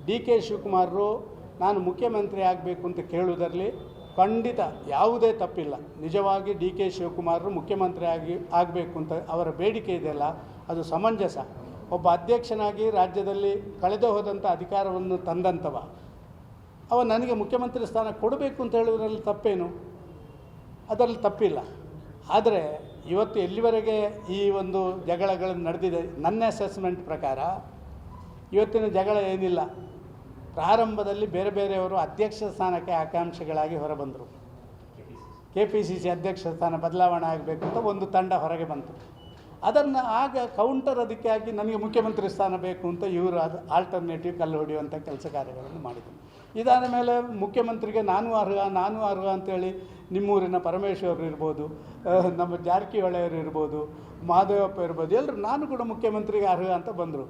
D K ಶಿವಕುಮಾರರು ನಾನು ಮುಖ್ಯಮಂತ್ರಿ ಆಗಬೇಕು ಅಂತ ಕೇಳುವುದರಲ್ಲಿ ಖಂಡಿತ ಯಾವುದೇ ತಪ್ಪಿಲ್ಲ. ನಿಜವಾಗಿ ಡಿ ಕೆ ಶಿವಕುಮಾರರು ಮುಖ್ಯಮಂತ್ರಿ ಆಗಬೇಕು ಅಂತ ಅವರ ಬೇಡಿಕೆ ಇದೆಯಲ್ಲ, ಅದು ಸಮಂಜಸ. ಒಬ್ಬ ಅಧ್ಯಕ್ಷನಾಗಿ ರಾಜ್ಯದಲ್ಲಿ ಕಳೆದು ಹೋದಂಥ ಅಧಿಕಾರವನ್ನು ತಂದಂಥವ ಅವ ನನಗೆ ಮುಖ್ಯಮಂತ್ರಿ ಸ್ಥಾನ ಕೊಡಬೇಕು ಅಂತ ಹೇಳುವುದರಲ್ಲಿ ತಪ್ಪೇನು? ಅದರಲ್ಲಿ ತಪ್ಪಿಲ್ಲ. ಆದರೆ ಇವತ್ತು ಎಲ್ಲಿವರೆಗೆ ಈ ಒಂದು ಜಗಳಗಳು ನಡೆದಿದೆ, ನನ್ನ ಅಸೆಸ್ಮೆಂಟ್ ಪ್ರಕಾರ ಇವತ್ತಿನ ಜಗಳ ಏನಿಲ್ಲ. ಪ್ರಾರಂಭದಲ್ಲಿ ಬೇರೆ ಬೇರೆಯವರು ಅಧ್ಯಕ್ಷ ಸ್ಥಾನಕ್ಕೆ ಆಕಾಂಕ್ಷಿಗಳಾಗಿ ಹೊರಬಂದರು. KPCC ಅಧ್ಯಕ್ಷ ಸ್ಥಾನ ಬದಲಾವಣೆ ಆಗಬೇಕು ಅಂತ ಒಂದು ತಂಡ ಹೊರಗೆ ಬಂತು. ಅದನ್ನು ಆಗ ಕೌಂಟರ್ ಅದಕ್ಕಾಗಿ ನನಗೆ ಮುಖ್ಯಮಂತ್ರಿ ಸ್ಥಾನ ಬೇಕು ಅಂತ ಇವರು ಅದು ಆಲ್ಟರ್ನೇಟಿವ್ ಕಲ್ಲು ಹೊಡೆಯುವಂಥ ಕೆಲಸ ಕಾರ್ಯಗಳನ್ನು ಮಾಡಿದರು. ಇದಾದ ಮೇಲೆ ಮುಖ್ಯಮಂತ್ರಿಗೆ ನಾನು ಅರ್ಹ ಅಂತೇಳಿ ನಿಮ್ಮೂರಿನ ಪರಮೇಶ್ವರ್ ಇರ್ಬೋದು, ನಮ್ಮ ಜಾರಕಿಹೊಳಿಯವರು ಇರ್ಬೋದು, ಮಹದೇವಪ್ಪ ಇರ್ಬೋದು, ಎಲ್ಲರೂ ನಾನು ಕೂಡ ಮುಖ್ಯಮಂತ್ರಿಗೆ ಅರ್ಹ ಅಂತ ಬಂದರು.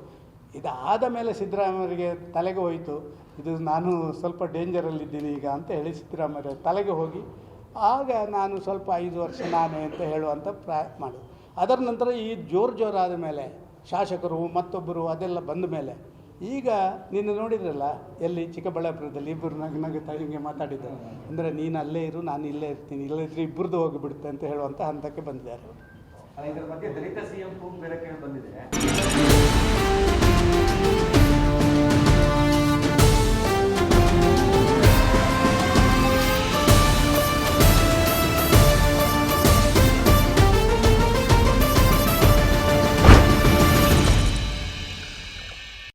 ಇದಾದ ಮೇಲೆ ಸಿದ್ದರಾಮಯ್ಯರಿಗೆ ತಲೆಗೆ ಹೋಯಿತು, ಇದು ನಾನು ಸ್ವಲ್ಪ ಡೇಂಜರಲ್ಲಿದ್ದೀನಿ ಈಗ ಅಂತ ಹೇಳಿ ಸಿದ್ದರಾಮಯ್ಯ ತಲೆಗೆ ಹೋಗಿ ಆಗ ನಾನು ಸ್ವಲ್ಪ 5 ವರ್ಷ ನಾನೇ ಅಂತ ಹೇಳುವಂಥ ಮಾಡಿದೆ. ಅದರ ನಂತರ ಈ ಜೋರಾದ ಮೇಲೆ ಶಾಸಕರು ಮತ್ತೊಬ್ಬರು ಅದೆಲ್ಲ ಬಂದ ಮೇಲೆ ಈಗ ನೀನು ನೋಡಿದ್ರಲ್ಲ ಎಲ್ಲಿ ಚಿಕ್ಕಬಳ್ಳಾಪುರದಲ್ಲಿ ಇಬ್ಬರು ನಗುತ್ತಾ ಹಿಂಗೆ ಮಾತಾಡಿದ್ದಾರೆ. ಅಂದರೆ ನೀನು ಅಲ್ಲೇ ಇರು, ನಾನು ಇಲ್ಲೇ ಇರ್ತೀನಿ, ಇಲ್ಲದಿದ್ದರೆ ಇಬ್ಬರದ್ದು ಹೋಗಿಬಿಡುತ್ತೆ ಅಂತ ಹೇಳುವಂಥ ಹಂತಕ್ಕೆ ಬಂದಿದ್ದಾರೆ. ಇದರ ಬಗ್ಗೆ ದಲಿತ CM ಕೂಗು ಬೇರೆ ಕೇಳಿ ಬಂದಿದೆ.